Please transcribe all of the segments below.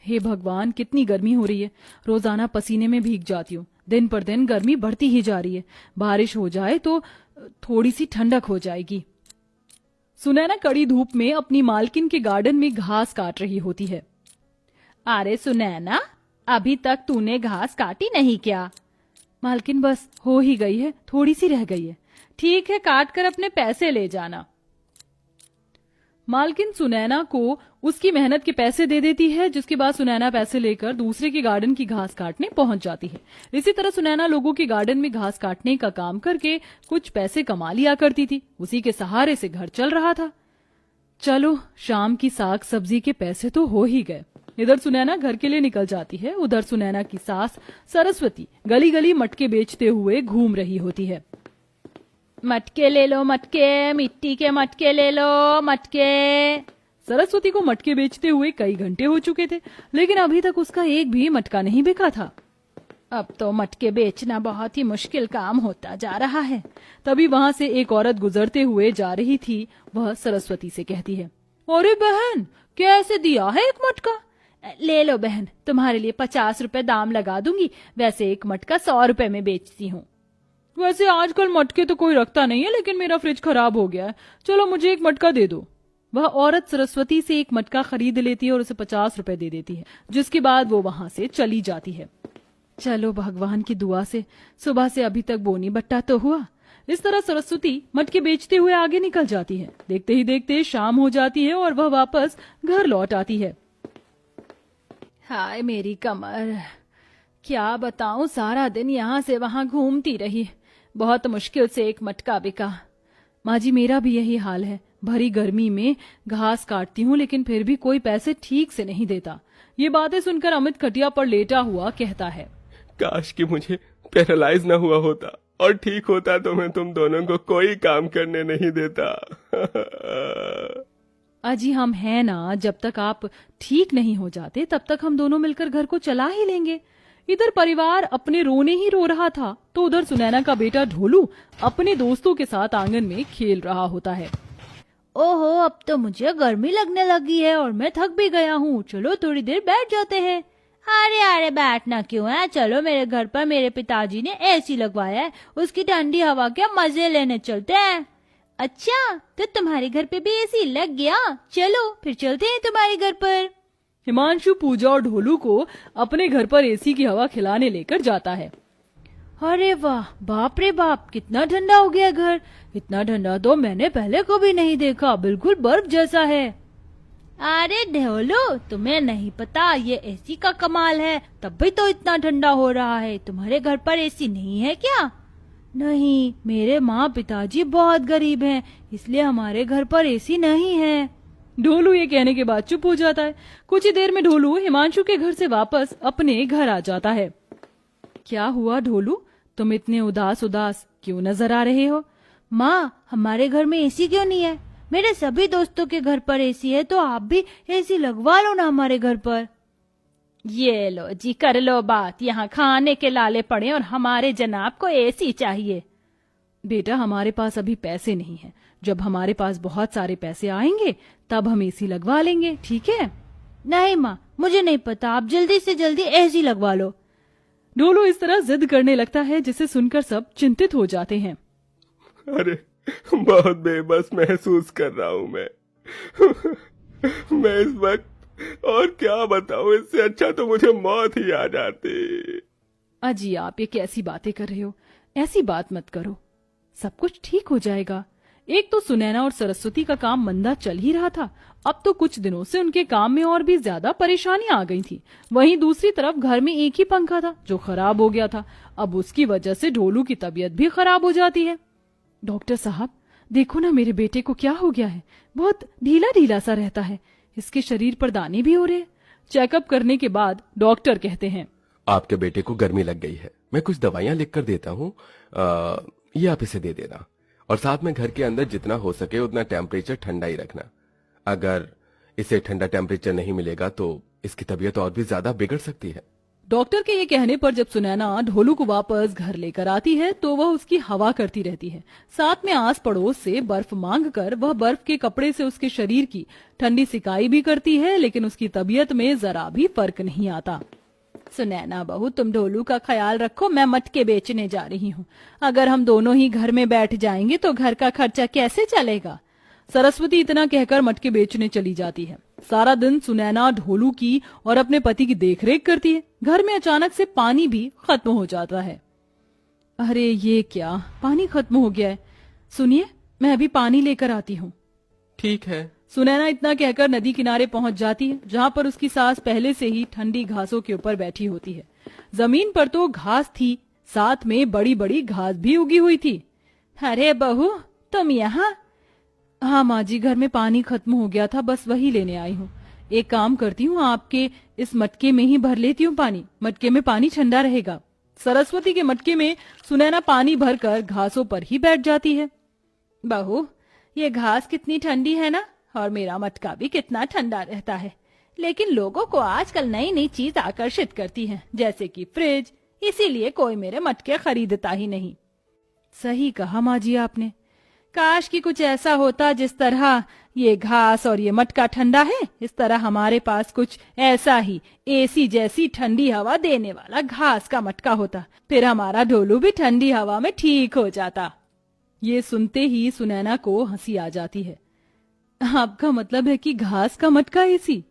हे भगवान, कितनी गर्मी हो रही है। रोजाना पसीने में भीग जाती हूँ। दिन पर दिन गर्मी बढ़ती ही जा रही है। बारिश हो जाए तो थोड़ी सी ठंडक हो जाएगी। सुनैना कड़ी धूप में अपनी मालकिन के गार्डन में घास काट रही होती है। अरे सुनैना, अभी तक तूने घास काटी नहीं क्या? मालकिन, बस हो ही गई है, थोड़ी सी रह गई है। ठीक है, काट कर अपने पैसे ले जाना। मालकिन सुनैना को उसकी मेहनत के पैसे दे देती है, जिसके बाद सुनैना पैसे लेकर दूसरे के गार्डन की घास काटने पहुंच जाती है। इसी तरह सुनैना लोगों के गार्डन में घास काटने का काम करके कुछ पैसे कमा लिया करती थी। उसी के सहारे से घर चल रहा था। चलो, शाम की साग सब्जी के पैसे तो हो ही गए। इधर सुनैना घर के लिए निकल जाती है। उधर सुनैना की सास सरस्वती गली गली मटके बेचते हुए घूम रही होती है। मटके ले लो मटके, मिट्टी के मटके ले लो मटके। सरस्वती को मटके बेचते हुए कई घंटे हो चुके थे, लेकिन अभी तक उसका एक भी मटका नहीं बिका था। अब तो मटके बेचना बहुत ही मुश्किल काम होता जा रहा है। तभी वहां से एक औरत गुजरते हुए जा रही थी। वह सरस्वती से कहती है, अरे बहन, कैसे दिया है एक मटका? ले लो बहन, तुम्हारे लिए 50 रुपए दाम लगा दूंगी। वैसे एक मटका 100 रुपए में बेचती हूँ। वैसे आजकल मटके तो कोई रखता नहीं है, लेकिन मेरा फ्रिज खराब हो गया है। चलो मुझे एक मटका दे दो। वह औरत सरस्वती से एक मटका खरीद लेती है और उसे 50 रुपए दे देती है, जिसके बाद वो वहां से चली जाती है। चलो, भगवान की दुआ से सुबह से अभी तक बोनी बट्टा तो हुआ। इस तरह सरस्वती मटके बेचते हुए आगे निकल जाती है। देखते ही देखते शाम हो जाती है और वह वापस घर लौट आती है। हाय मेरी कमर, क्या बताऊं, सारा दिन यहाँ से वहां घूमती रही। बहुत मुश्किल से एक मटका बिका। माँ जी, मेरा भी यही हाल है। भरी गर्मी में घास काटती हूँ, लेकिन फिर भी कोई पैसे ठीक से नहीं देता। ये बातें सुनकर अमित खटिया पर लेटा हुआ कहता है, काश कि मुझे पैरालाइज न हुआ होता और ठीक होता तो मैं तुम दोनों को कोई काम करने नहीं देता। अजी, हम हैं ना, जब तक आप ठीक नहीं हो जाते तब तक हम दोनों मिलकर घर को चला ही लेंगे। इधर परिवार अपने रोने ही रो रहा था, तो उधर सुनैना का बेटा ढोलू अपने दोस्तों के साथ आंगन में खेल रहा होता है। ओहो, अब तो मुझे गर्मी लगने लगी है और मैं थक भी गया हूँ। चलो थोड़ी देर बैठ जाते हैं। अरे अरे, बैठना क्यों है? चलो, मेरे घर पर मेरे पिताजी ने एसी लगवाया है, उसकी ठंडी हवा के मजे लेने चलते हैं। अच्छा, तो तुम्हारे घर पे भी एसी लग गया? चलो फिर चलते हैं तुम्हारे घर पर। हिमांशु पूजा और ढोलू को अपने घर पर एसी की हवा खिलाने लेकर जाता है। अरे वाह, बाप रे बाप, कितना ठंडा हो गया घर। इतना ठंडा तो मैंने पहले कभी नहीं देखा, बिल्कुल बर्फ जैसा है। अरे ढोलू, तुम्हें नहीं पता, ये एसी का कमाल है, तब भी तो इतना ठंडा हो रहा है। तुम्हारे घर पर एसी नहीं है क्या? नहीं, मेरे माँ पिताजी बहुत गरीब हैं, इसलिए हमारे घर पर एसी नहीं है। ढोलू ये कहने के बाद चुप हो जाता है। कुछ ही देर में ढोलू हिमांशु के घर से वापस अपने घर आ जाता है। क्या हुआ ढोलू, तुम इतने उदास उदास क्यों नजर आ रहे हो? माँ, हमारे घर में एसी क्यों नहीं है? मेरे सभी दोस्तों के घर पर एसी है, तो आप भी एसी लगवा लो ना हमारे घर पर। ये लो जी, कर लो बात। यहाँ खाने के लाले पड़े और हमारे जनाब को एसी चाहिए। बेटा, हमारे पास अभी पैसे नहीं है। जब हमारे पास बहुत सारे पैसे आएंगे तब हम एसी लगवा लेंगे, ठीक है? नहीं माँ, मुझे नहीं पता, आप जल्दी से जल्दी एसी लगवा लो। ढोलू इस तरह जिद करने लगता है, जिसे सुनकर सब चिंतित हो जाते हैं। अरे, बहुत बेबस महसूस कर रहा हूँ मैं। मैं इस वक्त और क्या बताऊं, इससे अच्छा तो मुझे मौत ही आ जाती। अजी, आप ये कैसी बातें कर रहे हो? ऐसी बात मत करो, सब कुछ ठीक हो जाएगा। एक तो सुनैना और सरस्वती का काम मंदा चल ही रहा था, अब तो कुछ दिनों से उनके काम में और भी ज्यादा परेशानियां आ गई थी। वहीं दूसरी तरफ घर में एक ही पंखा था जो खराब हो गया था। अब उसकी वजह से ढोलू की तबीयत भी खराब हो जाती है। डॉक्टर साहब, देखो ना, मेरे बेटे को क्या हो गया है? बहुत ढीला ढीला सा रहता है, इसके शरीर पर दाने भी हो रहे हैं। चेकअप करने के बाद डॉक्टर कहते हैं, आपके बेटे को गर्मी लग गई है, मैं कुछ दवाइयां लिख कर देता हूँ, ये आप इसे दे देना, और साथ में घर के अंदर जितना हो सके उतना टेम्परेचर ठंडा ही रखना। अगर इसे ठंडा टेम्परेचर नहीं मिलेगा तो इसकी तबीयत और भी ज्यादा बिगड़ सकती है। डॉक्टर के ये कहने पर जब सुनैना ढोलू को वापस घर लेकर आती है तो वह उसकी हवा करती रहती है। साथ में आस पड़ोस से बर्फ मांगकर वह बर्फ के कपड़े से उसके शरीर की ठंडी सिकाई भी करती है, लेकिन उसकी तबीयत में जरा भी फर्क नहीं आता। सुनैना बहू, तुम ढोलू का ख्याल रखो, मैं मटके बेचने जा रही हूँ। अगर हम दोनों ही घर में बैठ जाएंगे तो घर का खर्चा कैसे चलेगा। सरस्वती इतना कहकर मटके बेचने चली जाती है। सारा दिन सुनैना ढोलू की और अपने पति की देखरेख करती है। घर में अचानक से पानी भी खत्म हो जाता है। अरे ये क्या, पानी खत्म हो गया है। सुनिए, मैं अभी पानी लेकर आती हूँ। ठीक है। सुनैना इतना कहकर नदी किनारे पहुंच जाती है, जहां पर उसकी सास पहले से ही ठंडी घासों के ऊपर बैठी होती है। जमीन पर तो घास थी, साथ में बड़ी बड़ी घास भी उगी हुई थी। अरे बहू, तुम यहाँ? हाँ माँ जी, घर में पानी खत्म हो गया था, बस वही लेने आई हूँ। एक काम करती हूँ, आपके इस मटके में ही भर लेती हूँ पानी, मटके में पानी ठंडा रहेगा। सरस्वती के मटके में सुनैना पानी भरकर घासों पर ही बैठ जाती है। बहू, ये घास कितनी ठंडी है ना, और मेरा मटका भी कितना ठंडा रहता है। लेकिन लोगों को आजकल नई नई चीज आकर्षित करती है, जैसे कि फ्रिज, इसीलिए कोई मेरे मटके खरीदता ही नहीं। सही कहा माँ जी आपने। काश कि कुछ ऐसा होता जिस तरह ये घास और ये मटका ठंडा है, इस तरह हमारे पास कुछ ऐसा ही एसी जैसी ठंडी हवा देने वाला घास का मटका होता, फिर हमारा ढोलू भी ठंडी हवा में ठीक हो जाता। ये सुनते ही सुनैना को हंसी आ जाती है। आपका मतलब है कि घास का मटका एसी?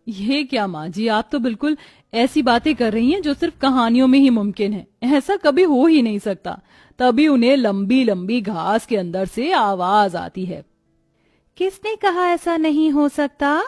ये क्या माँ जी, आप तो बिल्कुल ऐसी बातें कर रही हैं जो सिर्फ कहानियों में ही मुमकिन है। ऐसा कभी हो ही नहीं सकता। तभी उन्हें लंबी लंबी घास के अंदर से आवाज आती है। किसने कहा ऐसा नहीं हो सकता?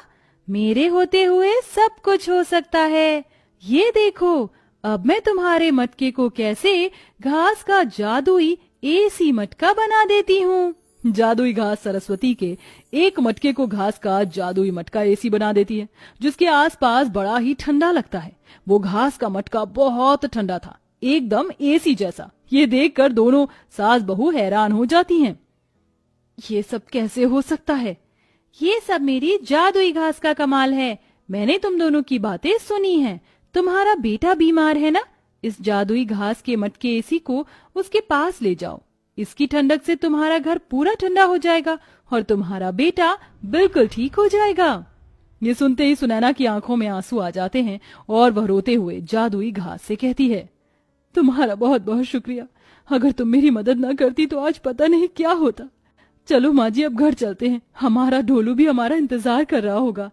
मेरे होते हुए सब कुछ हो सकता है। ये देखो, अब मैं तुम्हारे मटके को कैसे घास का जादुई एसी मटका बना देती हूँ। जादुई घास सरस्वती के एक मटके को घास का जादुई मटका एसी बना देती है, जिसके आसपास बड़ा ही ठंडा लगता है। वो घास का मटका बहुत ठंडा था, एकदम एसी जैसा। ये देखकर दोनों सास बहू हैरान हो जाती हैं। ये सब कैसे हो सकता है? ये सब मेरी जादुई घास का कमाल है। मैंने तुम दोनों की बातें सुनी हैं। तुम्हारा बेटा बीमार है ना, इस जादुई घास के मटके एसी को उसके पास ले जाओ। इसकी ठंडक से तुम्हारा घर पूरा ठंडा हो जाएगा और तुम्हारा बेटा बिल्कुल ठीक हो जाएगा। ये सुनते ही सुनैना की आंखों में आंसू आ जाते हैं और वह रोते हुए जादुई घास से कहती है, तुम्हारा बहुत बहुत शुक्रिया। अगर तुम मेरी मदद न करती तो आज पता नहीं क्या होता। चलो माँ जी, अब घर चलते हैं, हमारा ढोलू भी हमारा इंतजार कर रहा होगा।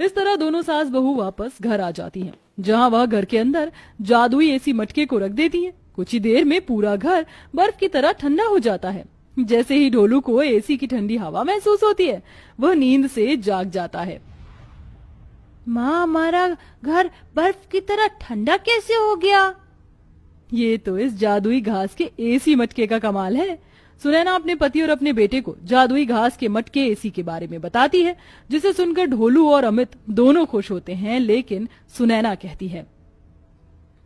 इस तरह दोनों सास बहू वापस घर आ जाती हैं, जहाँ वह घर के अंदर जादुई एसी मटके को रख देती है। कुछ ही देर में पूरा घर बर्फ की तरह ठंडा हो जाता है। जैसे ही ढोलू को एसी की ठंडी हवा महसूस होती है, वह नींद से जाग जाता है। माँ, हमारा घर बर्फ की तरह ठंडा कैसे हो गया? ये तो इस जादुई घास के एसी मटके का कमाल है। सुनैना अपने पति और अपने बेटे को जादुई घास के मटके एसी के बारे में बताती है, जिसे सुनकर ढोलू और अमित दोनों खुश होते हैं। लेकिन सुनैना कहती है,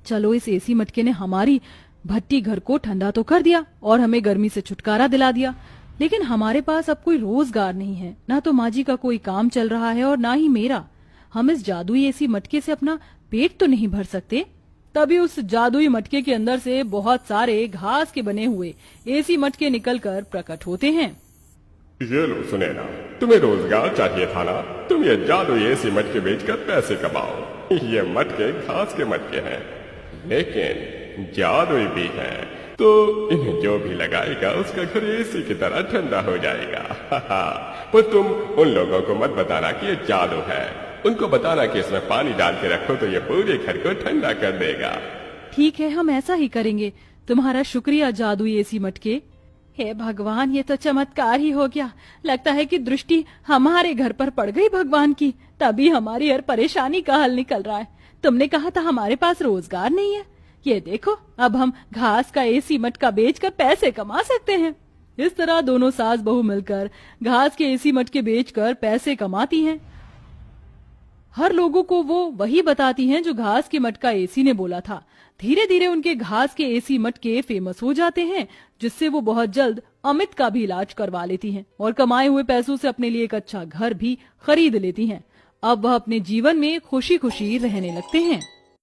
चलो, इस एसी मटके ने हमारी भट्टी घर को ठंडा तो कर दिया और हमें गर्मी से छुटकारा दिला दिया, लेकिन हमारे पास अब कोई रोजगार नहीं है। ना तो माँ जी का कोई काम चल रहा है और ना ही मेरा। हम इस जादुई एसी मटके से अपना पेट तो नहीं भर सकते। तभी उस जादुई मटके के अंदर से बहुत सारे घास के बने हुए एसी मटके निकलकर प्रकट होते हैं। ये लो सुनैना, तुम्हें रोजगार चाहिए था ना, तुम ये जादुई एसी मटके बेचकर पैसे कमाओ। ये मटके घास के मटके हैं, लेकिन जादुई भी है, तो इन्हें जो भी लगाएगा उसका घर एसी की तरह ठंडा हो जाएगा। पर तुम उन लोगों को मत बताना कि ये जादू है। उनको बताना कि इसमें पानी डाल के रखो तो ये पूरे घर को ठंडा कर देगा। ठीक है, हम ऐसा ही करेंगे। तुम्हारा शुक्रिया जादुई एसी मटके। हे भगवान, ये तो चमत्कार ही हो गया। लगता है कि दृष्टि हमारे घर पर पड़ गई भगवान की, तभी हमारी हर परेशानी का हल निकल रहा है। तुमने कहा था हमारे पास रोजगार नहीं है, ये देखो, अब हम घास का एसी मटका बेचकर पैसे कमा सकते हैं। इस तरह दोनों सास बहू मिलकर घास के एसी मटके बेचकर पैसे कमाती हैं। हर लोगों को वो वही बताती हैं जो घास के मटका एसी ने बोला था। धीरे धीरे उनके घास के एसी मटके फेमस हो जाते हैं, जिससे वो बहुत जल्द अमित का भी इलाज करवा लेती हैं और कमाए हुए पैसों से अपने लिए एक अच्छा घर भी खरीद लेती हैं। अब वह अपने जीवन में खुशी खुशी रहने लगते हैं।